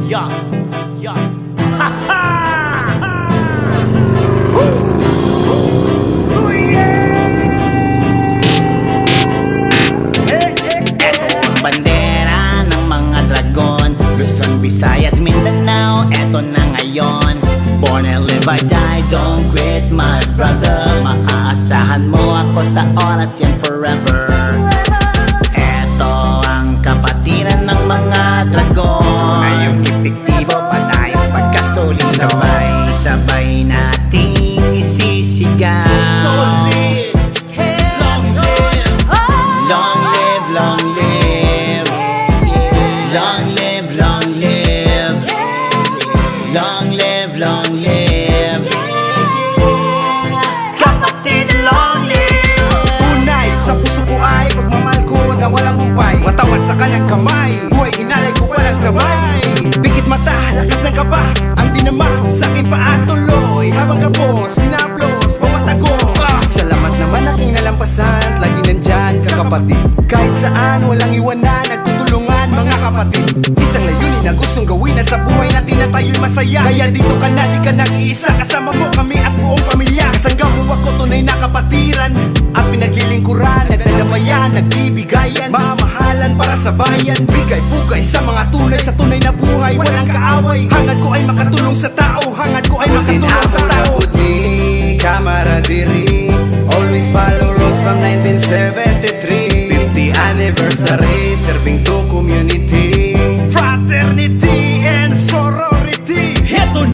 Yeah, yeah. Ha ha! Bandera ng mga dragon, Luzon, Visayas, Mindanao, eto na ngayon. Born and live I die, don't quit my brother. Maaasahan mo ako sa oras yan forever. Eto ang kapatiran ng mga dragon, ngayong epektibo patayos pagkasulit. Sabay-sabay nating isisigaw. Long live, long live. Long live, long live. Long live, long live. Kapatid, long live. Tunay sa puso ko ay pagmamahal ko na walang humpay. Watawat sa kanyang kamay, buhay inalay ko walang sabay. Bigit mata, lakas ng kaba, ang dinama sa aking paatuloy. Habang kapos, sinaplos, bawat agos. Salamat naman aking nalampasan, lagi nandyan kakapatid. Kahit saan, walang iwanan, nagtutulungan mga kapatid. Isang layunin na gustong gawin na sa buhay natin na tayo'y masaya. Kaya dito ka na, di ka nag-iisa, kasama mo kami at buong pamilya. Kasangga mo ako, tunay na kapatiran, ang pinaglilingkuran, nagdadamayan, nagbibigayan, mamahalan para sa bayan. Bigay-bugay sa mga tunay, sa tunay na buhay, walang kaaway. Hangad ko ay makatulong sa tao, hangad ko ay makatulong sa tao. Camaraderie, always follow rules from 1973. 50th anniversary, serving to community.